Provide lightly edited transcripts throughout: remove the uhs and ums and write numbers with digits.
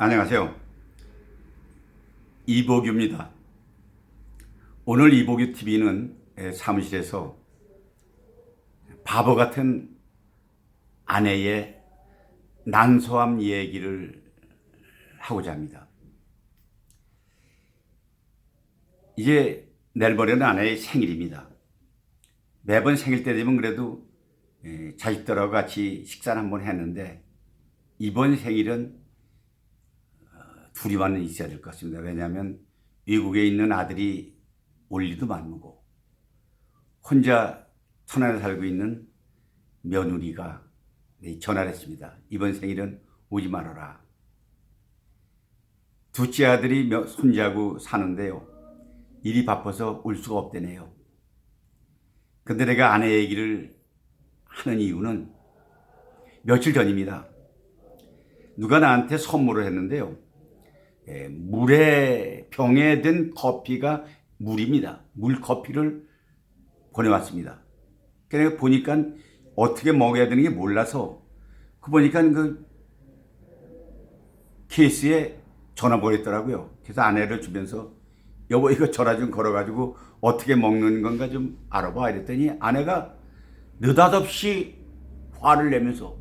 안녕하세요. 이보규입니다. 오늘 이보규 TV는 사무실에서 바보 같은 아내의 난소암 얘기를 하고자 합니다. 이제 내일 모레는 아내의 생일입니다. 매번 생일 때 되면 그래도 자식들하고 같이 식사를 한번 했는데 이번 생일은 둘이만 있어야 될 것 같습니다. 왜냐하면 외국에 있는 아들이 올 리도 만무고 혼자 천안에 살고 있는 며느리가 전화를 했습니다. 이번 생일은 오지 말아라. 둘째 아들이 손자하고 사는데요. 일이 바빠서 올 수가 없대네요. 근데 내가 아내 얘기를 하는 이유는 며칠 전입니다. 누가 나한테 선물을 했는데요. 물에 병에 든 커피가 물입니다. 물 커피를 보내왔습니다. 그래서 보니까 어떻게 먹어야 되는 게 몰라서 보니까 그 케이스에 전화 보냈더라고요. 그래서 아내를 주면서 여보 이거 전화 좀 걸어가지고 어떻게 먹는 건가 좀 알아봐 이랬더니 아내가 느닷없이 화를 내면서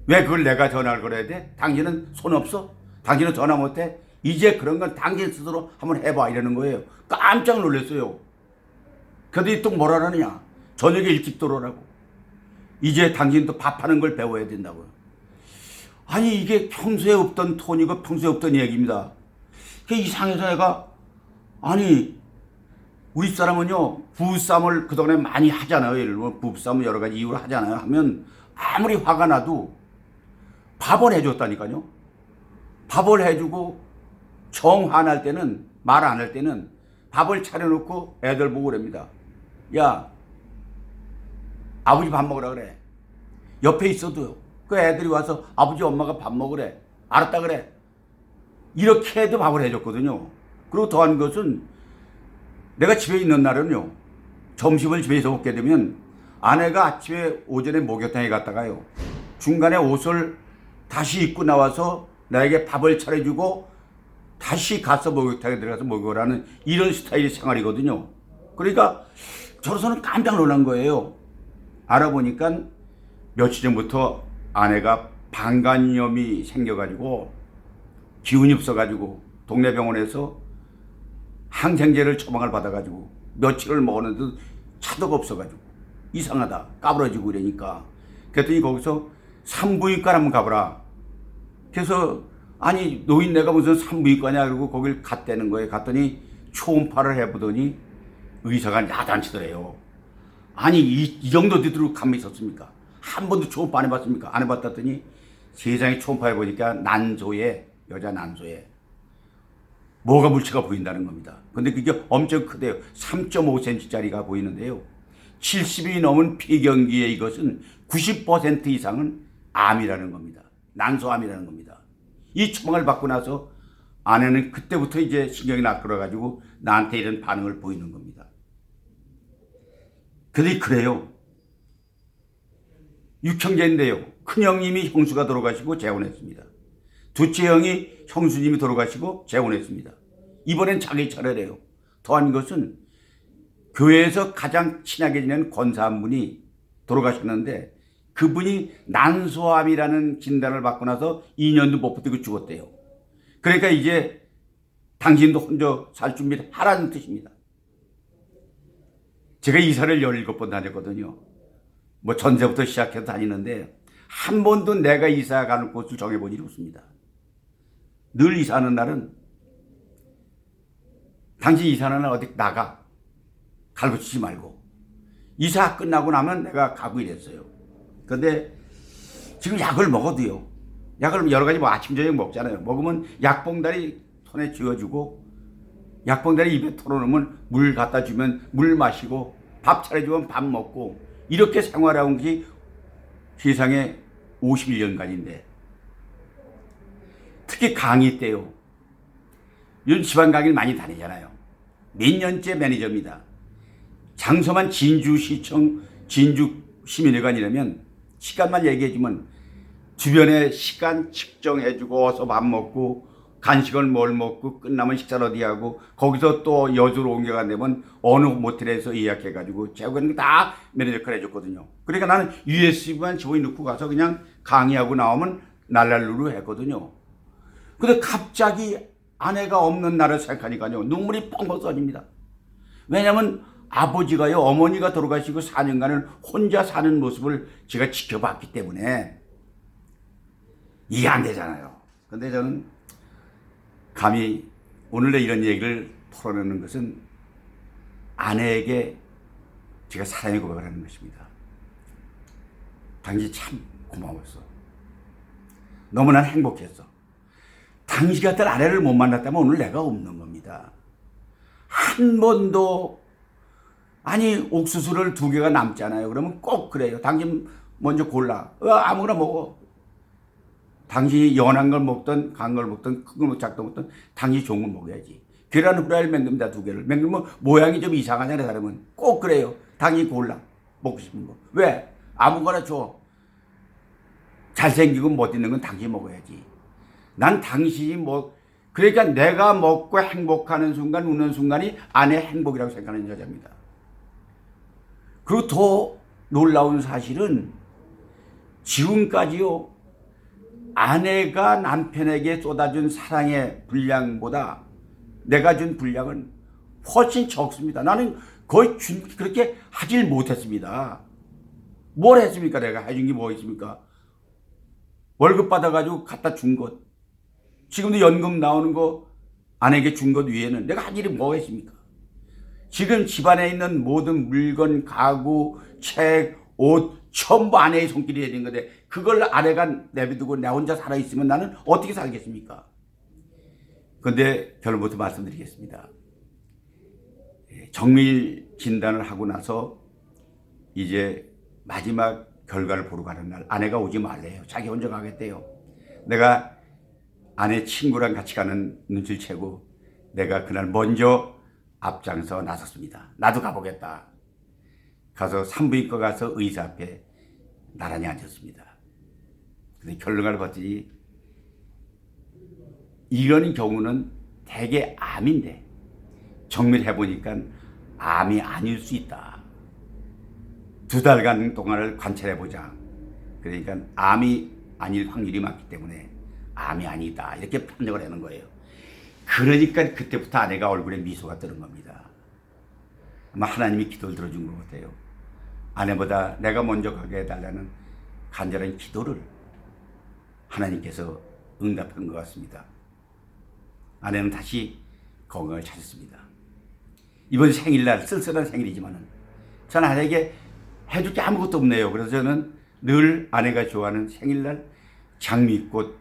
왜 그걸 내가 전화를 걸어야 돼? 당신은 손 없어? 당신은 전화 못해? 이제 그런 건 당신 스스로 한번 해봐 이러는 거예요. 깜짝 놀랐어요. 그랬더니 또 뭐라 그러느냐. 저녁에 일찍 들어오라고. 이제 당신도 밥하는 걸 배워야 된다고요. 아니 이게 평소에 없던 톤이고 평소에 없던 얘기입니다. 이상해서 내가 아니 우리 사람은요 부부싸움을 그동안에 많이 하잖아요. 예를 들면 부부싸움을 여러 가지 이유로 하잖아요. 하면 아무리 화가 나도 밥을 해줬다니까요. 밥을 해주고 정 화날 때는 말 안 할 때는 밥을 차려놓고 애들 보고 그럽니다. 야 아버지 밥 먹으라 그래. 옆에 있어도요. 그 애들이 와서 아버지 엄마가 밥 먹으래. 알았다 그래. 이렇게 해도 밥을 해줬거든요. 그리고 더한 것은 내가 집에 있는 날은요. 점심을 집에서 먹게 되면 아내가 아침에 오전에 목욕탕에 갔다가요. 중간에 옷을 다시 입고 나와서 나에게 밥을 차려주고 다시 가서 목욕탕에 들어가서 먹으라는 이런 스타일의 생활이거든요. 그러니까 저로서는 깜짝 놀란 거예요. 알아보니까 며칠 전부터 아내가 방광염이 생겨가지고 기운이 없어가지고 동네 병원에서 항생제를 처방을 받아가지고 며칠을 먹었는데도 차도가 없어가지고 이상하다 까부러지고 이러니까 그랬더니 거기서 산부인과를 한번 가보라. 그래서 아니 노인네가 무슨 산부인과냐 그러고 거길 갔다는 거예요. 갔더니 초음파를 해보더니 의사가 야단치더래요. 아니 이 정도 되도록 감이 있었습니까? 한 번도 초음파 안 해봤습니까? 안 해봤더니 세상에 초음파 해보니까 난소에 여자 난소에 뭐가 물체가 보인다는 겁니다. 근데 그게 엄청 크대요. 3.5cm짜리가 보이는데요. 70이 넘은 폐경기에 이것은 90% 이상은 암이라는 겁니다. 난소암이라는 겁니다. 이 처방을 받고 나서 아내는 그때부터 이제 신경이 낯설어가지고 나한테 이런 반응을 보이는 겁니다. 근데 그래요. 육형제인데요. 큰형님이 형수가 돌아가시고 재혼했습니다. 둘째 형이 형수님이 돌아가시고 재혼했습니다. 이번엔 자기 차례래요. 더한 것은 교회에서 가장 친하게 지낸 권사 한 분이 돌아가셨는데 그분이 난소암이라는 진단을 받고 나서 2년도 못 버티고 죽었대요. 그러니까 이제 당신도 혼자 살 준비를 하라는 뜻입니다. 제가 이사를 17번 다녔거든요. 뭐 전세부터 시작해서 다니는데 한 번도 내가 이사 가는 곳을 정해본 일이 없습니다. 늘 이사하는 날은 당신 이사하는 날 어디 나가. 갈구치지 말고. 이사 끝나고 나면 내가 가고 이랬어요. 근데 지금 약을 먹어도요. 약을 여러 가지 뭐 아침 저녁 먹잖아요. 먹으면 약봉다리 손에 쥐어주고 약봉다리 입에 털어놓으면 물 갖다 주면 물 마시고 밥 차려주면 밥 먹고 이렇게 생활해온 게 세상에 51년간인데 특히 강의 때요. 요즘 지방 강의를 많이 다니잖아요. 몇 년째 매니저입니다. 장서만 진주시청 진주시민회관이라면 시간만 얘기해주면 주변에 시간 측정해주고 어서 밥 먹고 간식을 뭘 먹고 끝나면 식사를 어디 하고 거기서 또 여주로 옮겨간 되면 어느 모텔에서 예약해가지고 재우는 다 매니저가 해줬거든요. 그러니까 나는 USB만 집어넣고 넣고 가서 그냥 강의하고 나오면 날랄루루 했거든요. 근데 갑자기 아내가 없는 날을 생각하니까요 눈물이 펑펑 쏟아집니다. 왜냐면 아버지가요 어머니가 돌아가시고 4년간을 혼자 사는 모습을 제가 지켜봤기 때문에 이해 안 되잖아요. 근데 저는 감히 오늘 이런 얘기를 털어내는 것은 아내에게 제가 사랑의 고백을 하는 것입니다. 당신 참 고마웠어. 너무나 행복했어. 당신 같은 아내를 못 만났다면 오늘 내가 없는 겁니다. 한 번도 아니 옥수수를 2개가 남잖아요. 그러면 꼭 그래요. 당신 먼저 골라. 아무거나 먹어. 당신이 연한 걸 먹든 간 걸 먹든 큰 걸 작든 먹든 당신이 좋은 걸 먹어야지. 계란 후라이를 맹금다 2개를. 맹금은 모양이 좀 이상하잖아요. 사람은. 꼭 그래요. 당신이 골라. 먹고 싶은 거. 왜? 아무거나 줘. 잘생기고 멋있는 건 당신이 먹어야지. 난 당신이 그러니까 내가 먹고 행복하는 순간 웃는 순간이 아내 행복이라고 생각하는 여자입니다. 그리고 더 놀라운 사실은 지금까지요 아내가 남편에게 쏟아준 사랑의 분량보다 내가 준 분량은 훨씬 적습니다. 나는 거의 그렇게 하질 못했습니다. 뭘 했습니까? 내가 해준 게 뭐 있습니까? 월급 받아가지고 갖다 준 것. 지금도 연금 나오는 거 아내에게 준 것 위에는 내가 한 일이 뭐 했습니까? 지금 집안에 있는 모든 물건, 가구, 책, 옷 전부 아내의 손길이 되는 건데 그걸 아내가 내비두고 나 혼자 살아있으면 나는 어떻게 살겠습니까? 그런데 결론부터 말씀드리겠습니다. 정밀 진단을 하고 나서 이제 마지막 결과를 보러 가는 날 아내가 오지 말래요. 자기 혼자 가겠대요. 내가 아내 친구랑 같이 가는 눈치를 채고 내가 그날 먼저 앞장서 나섰습니다. 나도 가보겠다. 가서 산부인과 가서 의사 앞에 나란히 앉았습니다. 근데 결론을 봤더니 이런 경우는 대개 암인데 정밀해보니까 암이 아닐 수 있다. 2달간 동안을 관찰해보자. 그러니까 암이 아닐 확률이 많기 때문에 암이 아니다. 이렇게 판정을 하는 거예요. 그러니까 그때부터 아내가 얼굴에 미소가 뜨는 겁니다. 아마 하나님이 기도를 들어준 것 같아요. 아내보다 내가 먼저 가게 해달라는 간절한 기도를 하나님께서 응답한 것 같습니다. 아내는 다시 건강을 찾았습니다. 이번 생일날 쓸쓸한 생일이지만은 저는 아내에게 해줄 게 아무것도 없네요. 그래서 저는 늘 아내가 좋아하는 생일날 장미꽃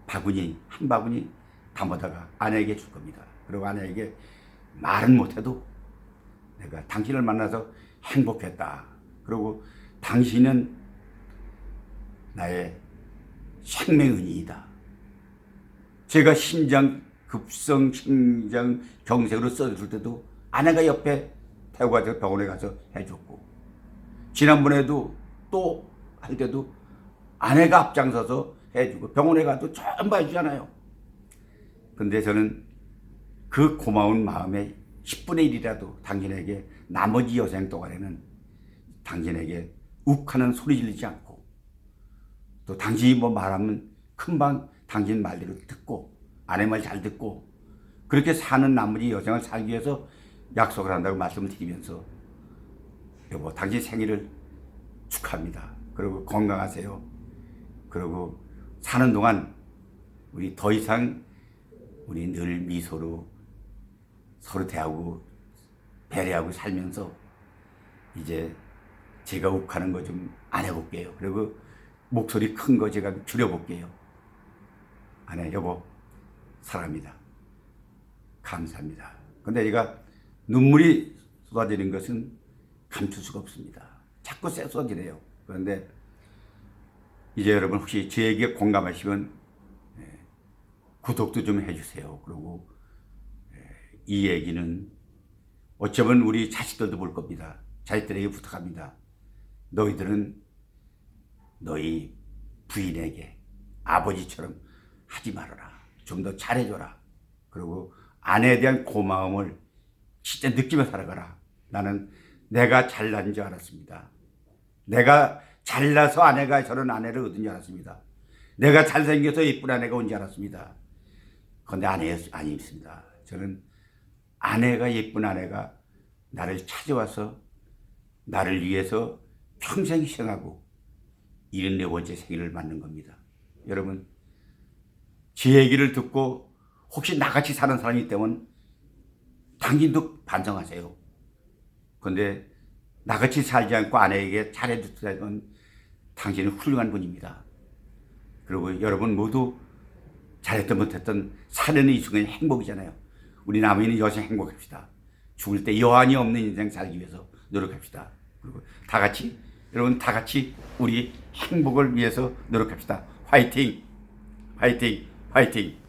바구니 한 바구니 담아다가 아내에게 줄 겁니다. 그리고 아내에게 말은 못해도 내가 당신을 만나서 행복했다. 그리고 당신은 나의 생명은이다. 제가 급성 심장 경색으로 써줄 때도 아내가 옆에 태우고 가서 병원에 가서 해줬고 지난번에도 또 할 때도 아내가 앞장서서 해주고 병원에 가도 전부 해주잖아요. 근데 저는 그 고마운 마음에 10분의 1이라도 당신에게 나머지 여생 동안에는 당신에게 욱하는 소리 지르지 않고 또 당신이 말하면 금방 당신 말대로 듣고 아내 말 잘 듣고 그렇게 사는 나머지 여생을 살기 위해서 약속을 한다고 말씀을 드리면서 여보 당신 생일을 축하합니다. 그리고 건강하세요. 그리고 사는 동안 우리 더 이상 우리 늘 미소로 서로 대하고 배려하고 살면서 이제 제가 욱하는 거 좀 안 해볼게요. 그리고 목소리 큰 거 제가 줄여볼게요. 아내 여보 사랑합니다. 감사합니다. 근데 얘가 눈물이 쏟아지는 것은 감출 수가 없습니다. 자꾸 쏟아지네요. 그런데 이제 여러분 혹시 제 얘기에 공감하시면 구독도 좀 해주세요. 그리고 이 얘기는 어쩌면 우리 자식들도 볼 겁니다. 자식들에게 부탁합니다. 너희들은 너희 부인에게 아버지처럼 하지 말아라. 좀 더 잘해줘라. 그리고 아내에 대한 고마움을 진짜 느끼며 살아가라. 나는 내가 잘난 줄 알았습니다. 내가 잘나서 아내가 저런 아내를 얻은 줄 알았습니다. 내가 잘생겨서 예쁜 아내가 온 줄 알았습니다. 그런데 아니었습니다. 저는 아내가 예쁜 아내가 나를 찾아와서 나를 위해서 평생 희생하고 74번째 생일을 맞는 겁니다. 여러분, 제 얘기를 듣고 혹시 나같이 사는 사람이 있다면 당신도 반성하세요. 그런데 나같이 살지 않고 아내에게 잘해줬다면 당신은 훌륭한 분입니다. 그리고 여러분 모두 잘했든 못했든 사는 이 순간이 행복이잖아요. 우리 남인은 여생 행복합시다. 죽을 때 여한이 없는 인생 살기 위해서 노력합시다. 그리고 다 같이, 여러분 다 같이 우리 행복을 위해서 노력합시다. 화이팅! 화이팅! 화이팅!